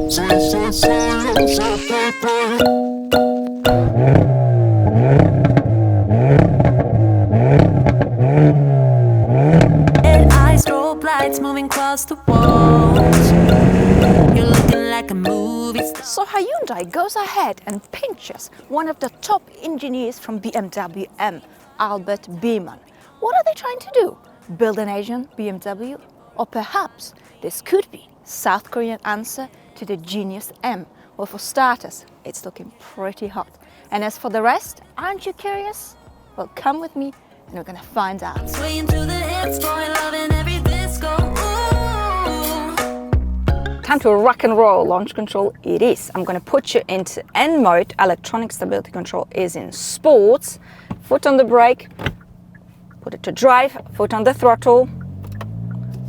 Strobe lights moving across the walls. You're looking like a movie star. So Hyundai goes ahead and pinches one of the top engineers from BMW M, Albert Biermann. What are they trying to do? Build an Asian BMW? Or perhaps this could be South Korean answer to the genius M. Well, for starters, it's looking pretty hot. And as for the rest, aren't you curious? Well, come with me and we're gonna find out. Swaying through the hits, boy, loving every disco. Ooh. Time to rock and roll. Launch control it is. I'm gonna put you into N mode. Electronic stability control is in sports. Foot on the brake. Put it to drive. Foot on the throttle.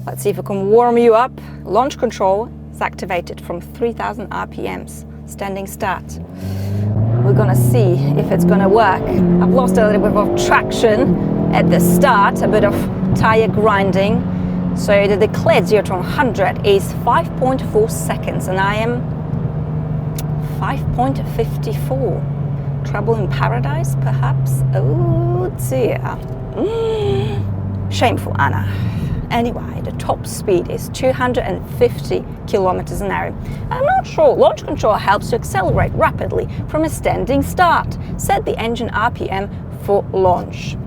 Let's see if we can warm you up. Launch control is activated from 3000 RPMs. Standing start. We're gonna see if it's gonna work. I've lost a little bit of traction at the start, a bit of tire grinding. So the declared 0 to 100 is 5.4 seconds and I am 5.54. Trouble in paradise, perhaps? Oh dear. Shameful, Anna. Anyway, the top speed is 250 kilometers an hour. I'm not sure. Launch control helps to accelerate rapidly from a standing start. Set the engine RPM for launch.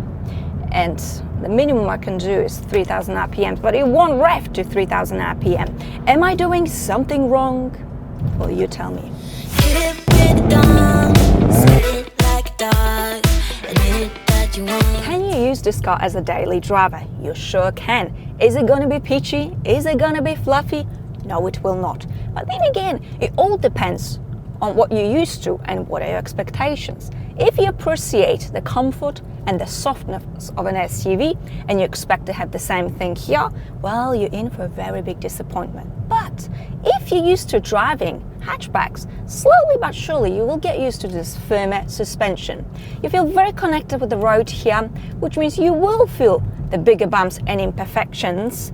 And the minimum I can do is 3000 RPM, but it won't rev to 3000 RPM. Am I doing something wrong? Well, you tell me. Hit it with the dawn, spit it like a dog, admit it that you want. Can you use this car as a daily driver? You sure can. Is it gonna be peachy? Is it gonna be fluffy? No, it will not. But then again, it all depends on what you're used to and what are your expectations. If you appreciate the comfort and the softness of an SUV and you expect to have the same thing here, well, you're in for a very big disappointment. But if you're used to driving hatchbacks, slowly but surely you will get used to this firmer suspension. You feel very connected with the road here, which means you will feel the bigger bumps and imperfections.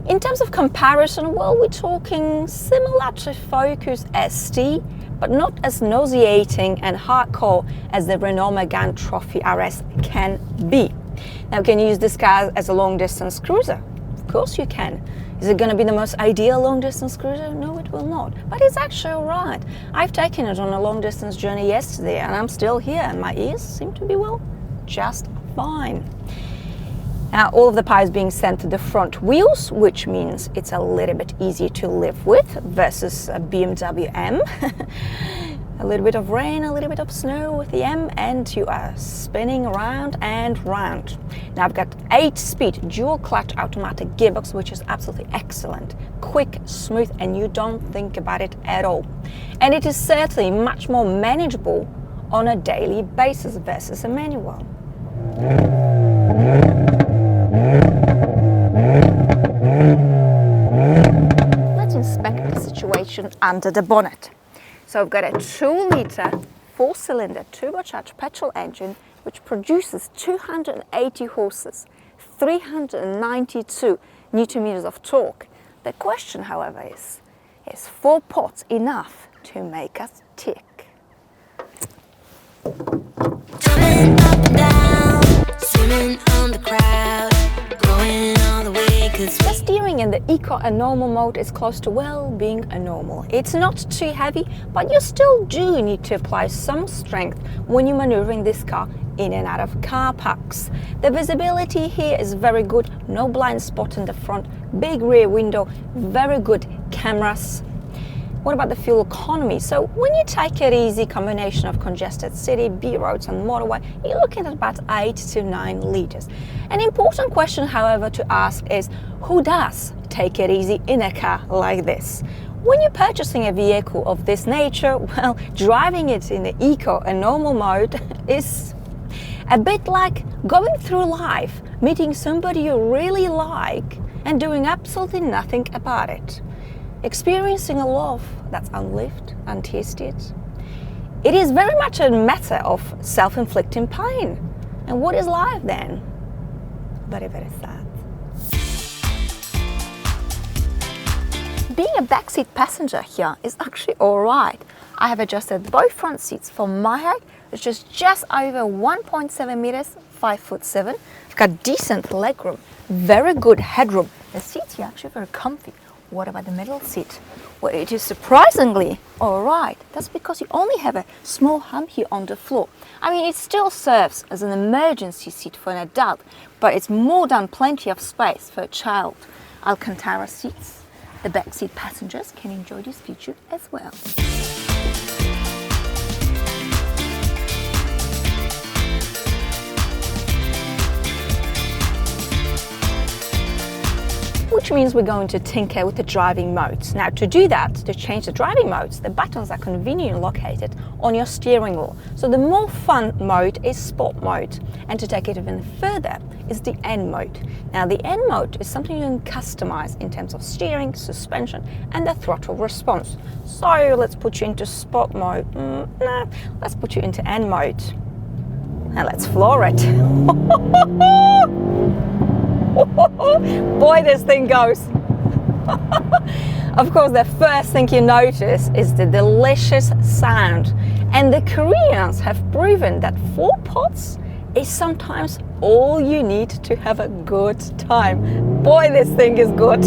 In terms of comparison, well, we're talking similar to Focus ST, but not as nauseating and hardcore as the Renault Megane Trophy RS can be. Now, can you use this car as a long-distance cruiser? Of course you can. Is it going to be the most ideal long-distance cruiser? No, it will not. But it's actually all right. I've taken it on a long-distance journey yesterday and I'm still here and my ears seem to be, well, just fine. Now, all of the power is being sent to the front wheels, which means it's a little bit easier to live with versus a BMW M. A little bit of rain, a little bit of snow with the M, and you are spinning round and round. Now, I've got 8-speed dual clutch automatic gearbox, which is absolutely excellent. Quick, smooth, and you don't think about it at all. And it is certainly much more manageable on a daily basis versus a manual. Let's inspect the situation under the bonnet. So I've got a 2-liter 4-cylinder turbocharged petrol engine which produces 280 horses, 392 Newton meters of torque. The question, however, is 4 pots enough to make us tick? Jumping up and down, swimming on the crowd, going all the way 'cause The steering in the Eco and Normal mode is close to, well, being a normal. It's not too heavy, but you still do need to apply some strength when you're maneuvering this car in and out of car parks. The visibility here is very good, no blind spot in the front, big rear window, very good cameras. What about the fuel economy? So when you take it easy, combination of congested city, B roads and motorway, you're looking at about 8 to 9 liters. An important question, however, to ask is, who does take it easy in a car like this? When you're purchasing a vehicle of this nature, well, driving it in the Eco and Normal mode is a bit like going through life, meeting somebody you really like and doing absolutely nothing about it. Experiencing a love that's unlived, untasted. It is very much a matter of self-inflicting pain. And what is life then? Very, very sad. being a backseat passenger here is actually all right. I have adjusted both front seats for my height, which is just over 1.7 meters, 5'7". I've got decent legroom, very good headroom. The seats here are actually very comfy. What about the middle seat? Well, it is surprisingly all right. That's because you only have a small hump here on the floor. I mean, it still serves as an emergency seat for an adult, but it's more than plenty of space for a child. Alcantara seats. The backseat passengers can enjoy this feature as well. Which means we're going to tinker with the driving modes. Now, to do that, to change the driving modes, the buttons are conveniently located on your steering wheel. So the more fun mode is Sport mode, and to take it even further is the N mode. Now, the N mode is something you can customize in terms of steering, suspension, and the throttle response. So let's put you into Sport mode. Let's put you into N mode, and let's floor it. Boy, this thing goes. Of course, the first thing you notice is the delicious sound. And the Koreans have proven that 4 pots is sometimes all you need to have a good time. Boy, this thing is good.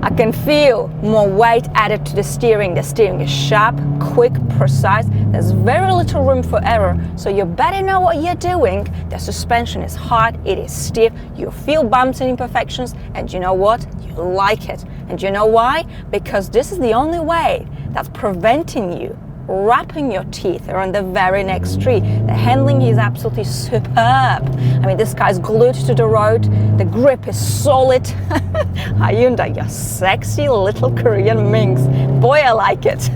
I can feel more weight added to the steering. The steering is sharp, quick, precise. There's very little room for error, so you better know what you're doing. The suspension is hard, it is stiff, you feel bumps and imperfections, and you know what? You like it. And you know why? Because this is the only way that's preventing you wrapping your teeth around the very next tree. The handling is absolutely superb. I mean, this guy's glued to the road. The grip is solid. Hyundai, you sexy little Korean minx. Boy, I like it.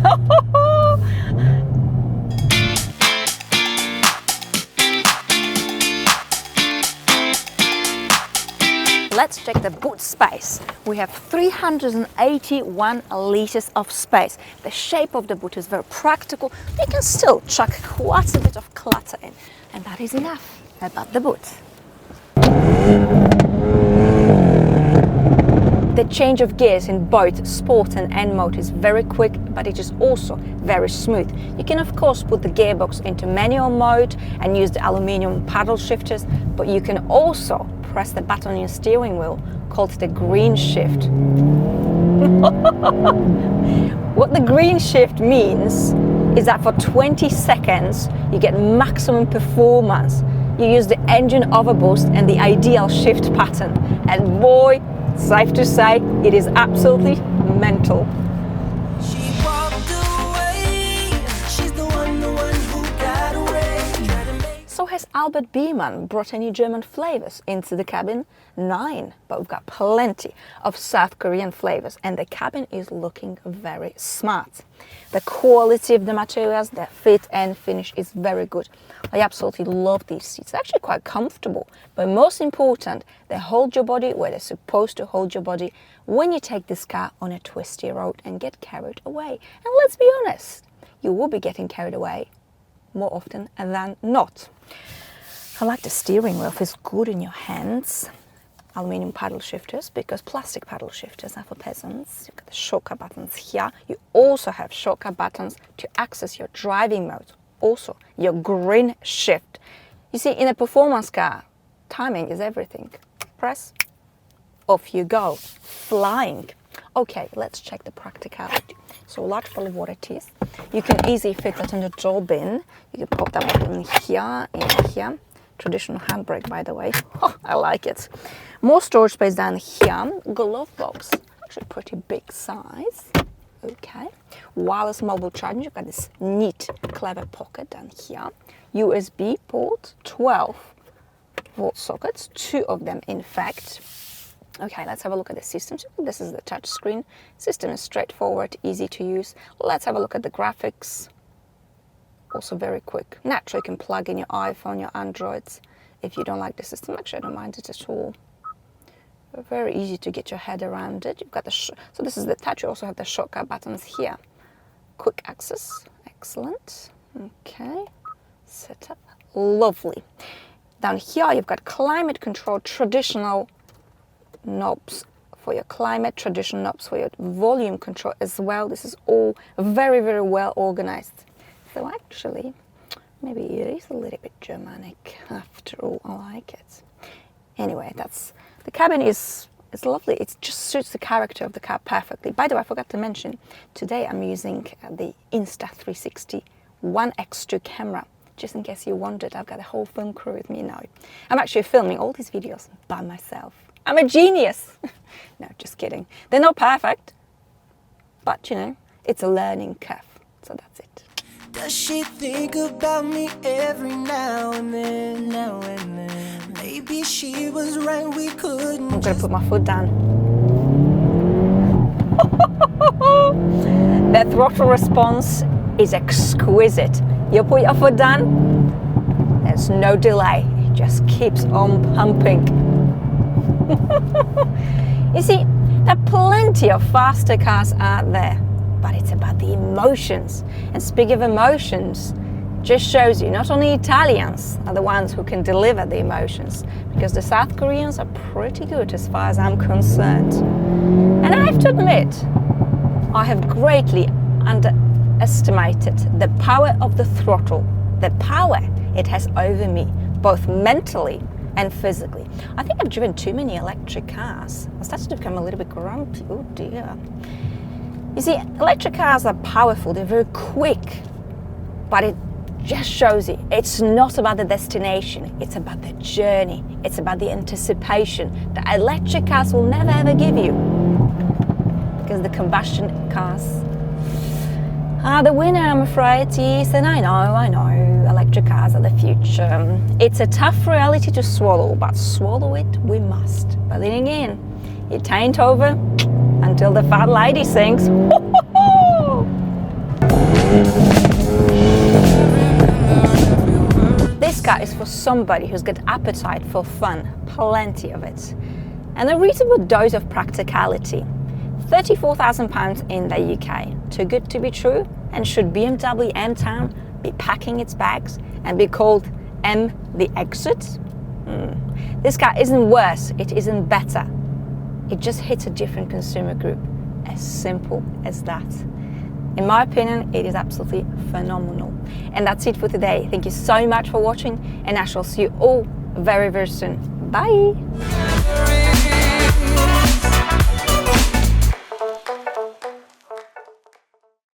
Let's check the boot space. We have 381 liters of space. The shape of the boot is very practical. You can still chuck quite a bit of clutter in, and that is enough about the boot. The change of gears in both Sport and N mode is very quick, but it is also very smooth. You can of course put the gearbox into manual mode and use the aluminium paddle shifters, but you can also press the button on your steering wheel called the green shift. What the green shift means is that for 20 seconds you get maximum performance. You use the engine overboost and the ideal shift pattern, and boy, safe to say, it is absolutely mental. She walked away. She's the one who got away. So has Albert Biermann brought any German flavors into the cabin? 9, but we've got plenty of South Korean flavors, and the cabin is looking very smart. The quality of the materials, the fit and finish is very good. I absolutely love these seats. They're actually quite comfortable, but most important, they hold your body where they're supposed to hold your body when you take this car on a twisty road and get carried away. And let's be honest, you will be getting carried away more often than not. I like the steering wheel, feels good in your hands. Aluminium paddle shifters, because plastic paddle shifters are for peasants. You've got the shortcut buttons here. You also have shortcut buttons to access your driving mode. Also, your green shift. You see, in a performance car, timing is everything. Press, off you go, flying. Okay, let's check the practicality. So large full of water teeth. You can easily fit that in the door bin. You can pop that one in here, in here. Traditional handbrake, by the way. Oh, I like it. More storage space down here. Glove box, actually pretty big size. Okay. Wireless mobile charging. You've got this neat, clever pocket down here. USB port, 12-volt sockets, 2 of them in fact. Okay, let's have a look at the system. So this is the touch screen. System is straightforward, easy to use. Let's have a look at the graphics. Also very quick. Naturally, you can plug in your iPhone, your Androids. If you don't like the system, actually I don't mind it at all. Very easy to get your head around it. You've got the so this is the touch. You also have the shortcut buttons here. Quick access, excellent. Okay, setup, lovely. Down here you've got climate control, traditional knobs for your climate, traditional knobs for your volume control as well. This is all very, very well organized. So actually, maybe it is a little bit Germanic after all. I like it. Anyway, the cabin is lovely. It just suits the character of the car perfectly. By the way, I forgot to mention, today I'm using the Insta360 ONE X2 camera. Just in case you wondered, I've got a whole film crew with me now. I'm actually filming all these videos by myself. I'm a genius. No, just kidding. They're not perfect, but you know, it's a learning curve. So that's it. Does she think about me every now and then? Maybe she was right, we couldn't. I'm gonna put my foot down. The throttle response is exquisite. You put your foot down, there's no delay. It just keeps on pumping. You see, there are plenty of faster cars out there, but it's about the emotions. And speaking of emotions, just shows you not only Italians are the ones who can deliver the emotions, because the South Koreans are pretty good as far as I'm concerned. And I have to admit, I have greatly underestimated the power of the throttle, the power it has over me, both mentally and physically. I think I've driven too many electric cars. I started to become a little bit grumpy. Oh dear. You see, electric cars are powerful, they're very quick, but it just shows you it's not about the destination, it's about the journey, it's about the anticipation that electric cars will never ever give you. Because the combustion cars are the winner, I'm afraid. Yes, and I know, electric cars are the future. It's a tough reality to swallow, but swallow it we must. But then again, it ain't over until the fat lady sings. This car is for somebody who's got appetite for fun, plenty of it, and a reasonable dose of practicality. £34,000 in the UK, too good to be true? And should BMW M Town be packing its bags and be called M the Exit? This car isn't worse, it isn't better. It just hits a different consumer group. As simple as that. In my opinion, it is absolutely phenomenal. And that's it for today. Thank you so much for watching, and I shall see you all very, very soon. Bye!